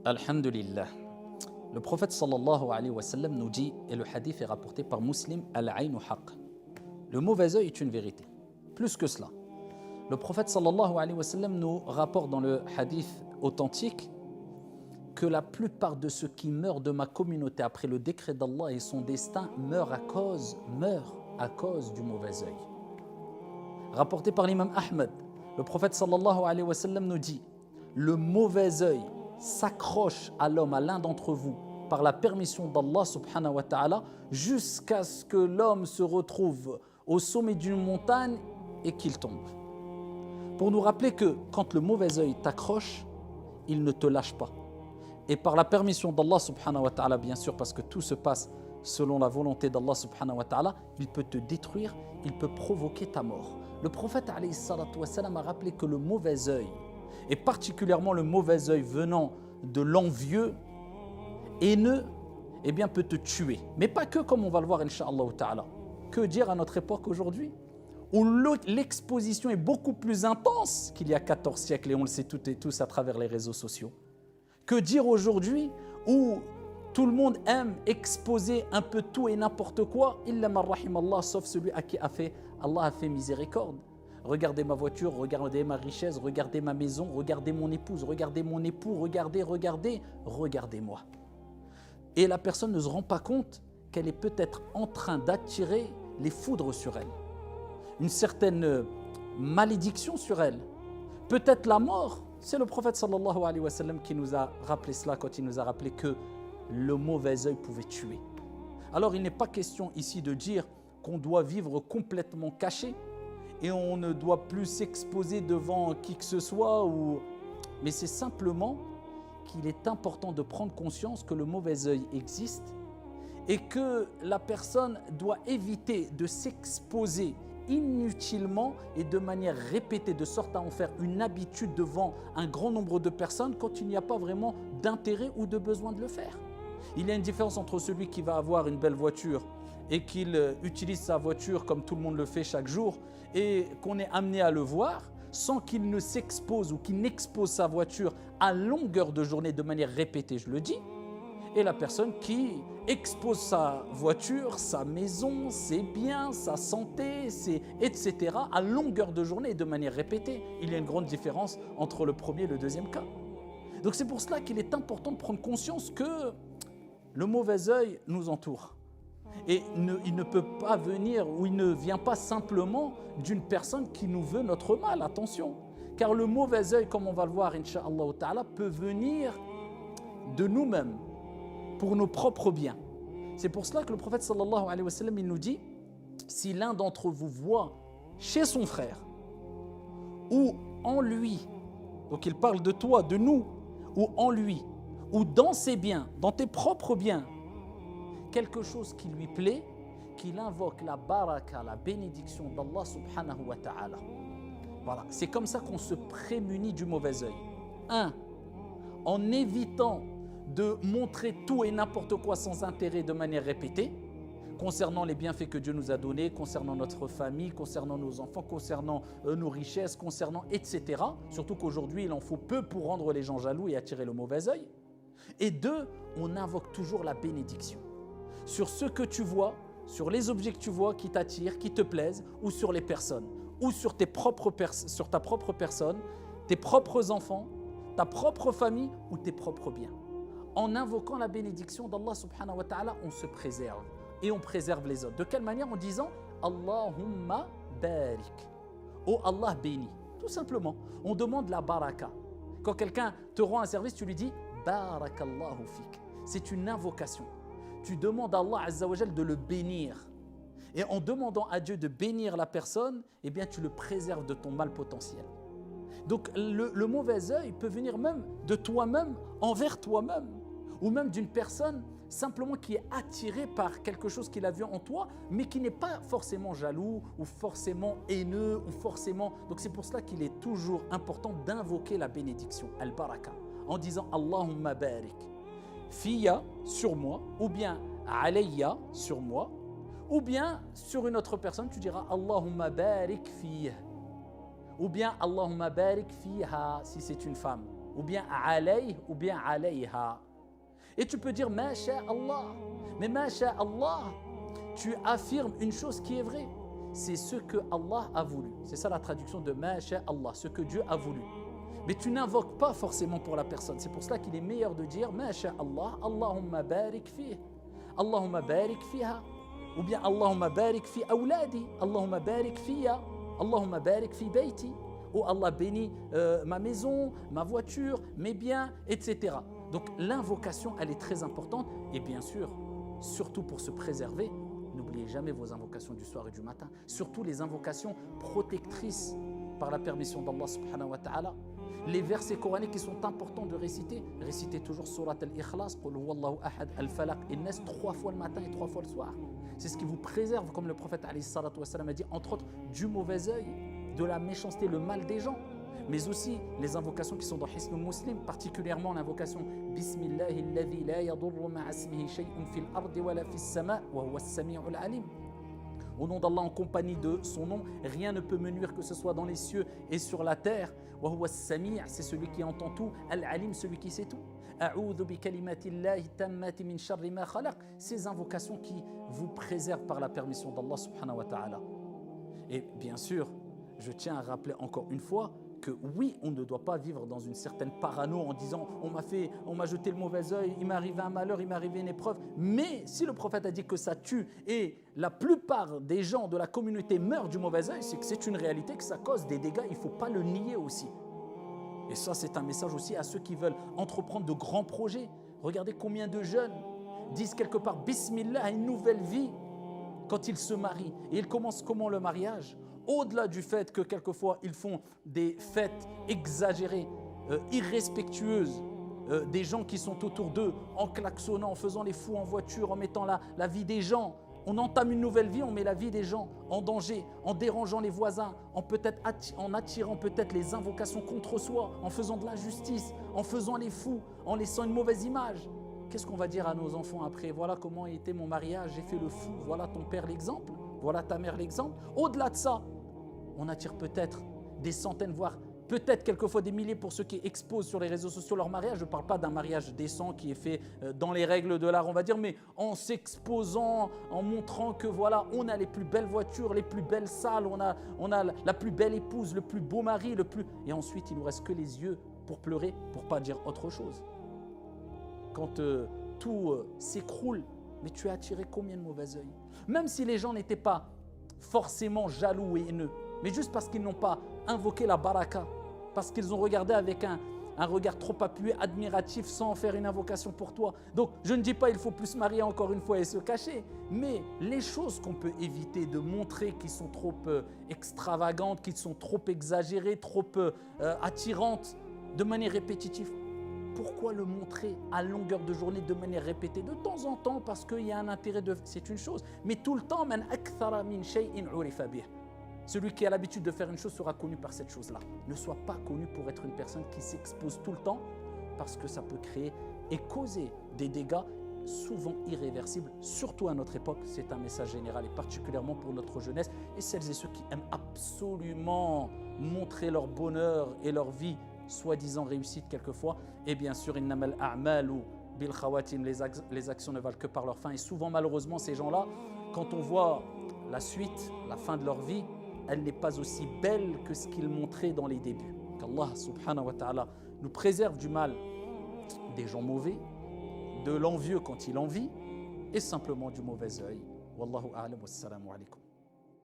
Alhamdulillah. Le prophète sallallahu alayhi wa sallam nous dit, et le hadith est rapporté par Muslim, Al-aynu haqq. Le mauvais œil est une vérité. Plus que cela. Le prophète sallallahu alayhi wa sallam nous rapporte dans le hadith authentique que la plupart de ceux qui meurent de ma communauté après le décret d'Allah et son destin meurent à cause du mauvais œil. Rapporté par l'imam Ahmed, le prophète sallallahu alayhi wa sallam nous dit, le mauvais œil s'accroche à l'homme, à l'un d'entre vous, par la permission d'Allah subhanahu wa ta'ala, jusqu'à ce que l'homme se retrouve au sommet d'une montagne et qu'il tombe. Pour nous rappeler que quand le mauvais œil t'accroche, il ne te lâche pas. Et par la permission d'Allah subhanahu wa ta'ala, bien sûr, parce que tout se passe selon la volonté d'Allah subhanahu wa ta'ala, il peut te détruire, il peut provoquer ta mort. Le prophète alayhi salatu wa salam a rappelé que le mauvais œil, et particulièrement le mauvais œil venant de l'envieux, haineux, eh bien peut te tuer. Mais pas que, comme on va le voir, incha'Allah ta'ala. Que dire à notre époque aujourd'hui, où l'exposition est beaucoup plus intense qu'il y a 14 siècles, et on le sait toutes et tous à travers les réseaux sociaux. Que dire aujourd'hui, où tout le monde aime exposer un peu tout et n'importe quoi, illa man rahimallah, sauf celui à qui Allah a fait miséricorde. Regardez ma voiture, regardez ma richesse, regardez ma maison, regardez mon épouse, regardez mon époux, regardez-moi. Et la personne ne se rend pas compte qu'elle est peut-être en train d'attirer les foudres sur elle. Une certaine malédiction sur elle. Peut-être la mort. C'est le prophète sallallahu alayhi wa sallam qui nous a rappelé cela quand il nous a rappelé que le mauvais œil pouvait tuer. Alors il n'est pas question ici de dire qu'on doit vivre complètement caché et on ne doit plus s'exposer devant qui que ce soit, mais c'est simplement qu'il est important de prendre conscience que le mauvais œil existe et que la personne doit éviter de s'exposer inutilement et de manière répétée, de sorte à en faire une habitude devant un grand nombre de personnes quand il n'y a pas vraiment d'intérêt ou de besoin de le faire. Il y a une différence entre celui qui va avoir une belle voiture et qu'il utilise sa voiture comme tout le monde le fait chaque jour et qu'on est amené à le voir sans qu'il ne s'expose ou qu'il n'expose sa voiture à longueur de journée de manière répétée, je le dis, et la personne qui expose sa voiture, sa maison, ses biens, sa santé, etc. à longueur de journée et de manière répétée. Il y a une grande différence entre le premier et le deuxième cas. Donc c'est pour cela qu'il est important de prendre conscience que le mauvais œil nous entoure. Et il ne peut pas venir, ou il ne vient pas simplement d'une personne qui nous veut notre mal, attention. Car le mauvais œil, comme on va le voir, incha'Allah ta'ala, peut venir de nous-mêmes, pour nos propres biens. C'est pour cela que le prophète sallallahu alayhi wa sallam, il nous dit, si l'un d'entre vous voit chez son frère, ou en lui, donc il parle de toi, de nous, ou en lui, ou dans ses biens, dans tes propres biens, quelque chose qui lui plaît, qu'il invoque la baraka, la bénédiction d'Allah subhanahu wa ta'ala. Voilà, c'est comme ça qu'on se prémunit du mauvais œil. En évitant de montrer tout et n'importe quoi sans intérêt de manière répétée, concernant les bienfaits que Dieu nous a donnés, concernant notre famille, concernant nos enfants, concernant nos richesses, concernant etc. Surtout qu'aujourd'hui, il en faut peu pour rendre les gens jaloux et attirer le mauvais œil. Et 2, on invoque toujours la bénédiction. Sur ce que tu vois, sur les objets que tu vois qui t'attirent, qui te plaisent, ou sur les personnes, ou sur ta propre personne, tes propres enfants, ta propre famille ou tes propres biens. En invoquant la bénédiction d'Allah subhanahu wa ta'ala, on se préserve et on préserve les autres. De quelle manière? En disant Allahumma barik. Oh Allah béni. Tout simplement. On demande la baraka. Quand quelqu'un te rend un service, tu lui dis barakallahu fik. C'est une invocation. Tu demandes à Allah azza wa jal de le bénir. Et en demandant à Dieu de bénir la personne, eh bien tu le préserves de ton mal potentiel. Donc le mauvais œil peut venir même de toi-même envers toi-même, ou même d'une personne simplement qui est attirée par quelque chose qu'il a vu en toi, mais qui n'est pas forcément jaloux, ou forcément haineux, ou forcément... Donc c'est pour cela qu'il est toujours important d'invoquer la bénédiction, al-baraka, en disant Allahumma barik, fiya, sur moi, ou bien alayya, sur moi, ou bien sur une autre personne, tu diras Allahumma barik fiyah, ou bien Allahumma barik fiha si c'est une femme, ou bien alayh, ou bien alayha. Et tu peux dire ma sha Allah. Mais ma sha Allah, tu affirmes une chose qui est vraie. C'est ce que Allah a voulu. C'est ça la traduction de ma sha Allah, ce que Dieu a voulu. Mais tu n'invoques pas forcément pour la personne. C'est pour cela qu'il est meilleur de dire ma sha Allah, Allahumma barik fih, Allahumma barik fiha, ou bien Allahumma barik fi awladi, Allahumma barik fiya, Allahumma barik fi bayti. Oh Allah bénit ma maison, ma voiture, mes biens, etc. Donc l'invocation, elle est très importante. Et bien sûr, surtout pour se préserver, n'oubliez jamais vos invocations du soir et du matin. Surtout les invocations protectrices par la permission d'Allah subhanahu wa ta'ala. Les versets coraniques qui sont importants de réciter, récitez toujours Surat al-Ikhlas, Qul huwallahu ahad, al-Falaq, in-Nas 3 fois le matin et 3 fois le soir. C'est ce qui vous préserve, comme le prophète alayhi salatu wassalam a dit, entre autres, du mauvais œil, de la méchanceté, le mal des gens, mais aussi les invocations qui sont dans Hisnul Muslim, particulièrement l'invocation Bismillahi alladhi la yadurru ma'a ismihi shay'un fil ardi wa la fis sama' wa huwa as-sami'ul alim. Au nom d'Allah, en compagnie de son nom, rien ne peut me nuire, que ce soit dans les cieux et sur la terre. Wa huwa as-sami', c'est celui qui entend tout, al-alim, celui qui sait tout. A'udhu bi kalimatillahi tammati min sharri ma khalaq. Ces invocations qui vous préservent par la permission d'Allah subhanahu wa ta'ala. Et bien sûr, je tiens à rappeler encore une fois que oui, on ne doit pas vivre dans une certaine parano en disant on m'a jeté le mauvais œil, il m'est arrivé un malheur, il m'est arrivé une épreuve. Mais si le prophète a dit que ça tue et la plupart des gens de la communauté meurent du mauvais œil, c'est que c'est une réalité, que ça cause des dégâts, il ne faut pas le nier aussi. Et ça, c'est un message aussi à ceux qui veulent entreprendre de grands projets. Regardez combien de jeunes disent quelque part Bismillah à une nouvelle vie quand ils se marient. Et ils commencent comment le mariage ? Au-delà du fait que quelquefois ils font des fêtes exagérées, irrespectueuses, des gens qui sont autour d'eux, en klaxonnant, en faisant les fous en voiture, en mettant la vie des gens. On entame une nouvelle vie, on met la vie des gens en danger, en dérangeant les voisins, en attirant peut-être les invocations contre soi, en faisant de l'injustice, en faisant les fous, en laissant une mauvaise image. Qu'est-ce qu'on va dire à nos enfants après ? Voilà comment était mon mariage, j'ai fait le fou, voilà ton père l'exemple, voilà ta mère l'exemple. Au-delà de ça, on attire peut-être des centaines, voire peut-être quelquefois des milliers pour ceux qui exposent sur les réseaux sociaux leur mariage. Je ne parle pas d'un mariage décent qui est fait dans les règles de l'art, on va dire, mais en s'exposant, en montrant que voilà, on a les plus belles voitures, les plus belles salles, on a la plus belle épouse, le plus beau mari, et ensuite il ne nous reste que les yeux pour pleurer, pour ne pas dire autre chose. Quand tout s'écroule, mais tu as attiré combien de mauvais œil ? Même si les gens n'étaient pas forcément jaloux et haineux, mais juste parce qu'ils n'ont pas invoqué la baraka, parce qu'ils ont regardé avec un regard trop appuyé, admiratif, sans faire une invocation pour toi. Donc, je ne dis pas qu'il faut plus se marier encore une fois et se cacher, mais les choses qu'on peut éviter de montrer qui sont trop extravagantes, qui sont trop exagérées, trop attirantes, de manière répétitive, pourquoi le montrer à longueur de journée de manière répétée ? De temps en temps, parce qu'il y a un intérêt, c'est une chose, mais tout le temps, man akthara min shay'in urifa bih. Celui qui a l'habitude de faire une chose sera connu par cette chose-là. Ne sois pas connu pour être une personne qui s'expose tout le temps, parce que ça peut créer et causer des dégâts souvent irréversibles, surtout à notre époque. C'est un message général et particulièrement pour notre jeunesse et celles et ceux qui aiment absolument montrer leur bonheur et leur vie, soi-disant réussite quelquefois. Et bien sûr, innamal a'malu bil khawatim, les actions ne valent que par leur fin. Et souvent, malheureusement, ces gens-là, quand on voit la suite, la fin de leur vie, elle n'est pas aussi belle que ce qu'ils montraient dans les débuts. Qu'Allah subhanahu wa ta'ala nous préserve du mal des gens mauvais, de l'envieux quand il envie, et simplement du mauvais œil. Wallahu a'lam, wassalamu alaikum.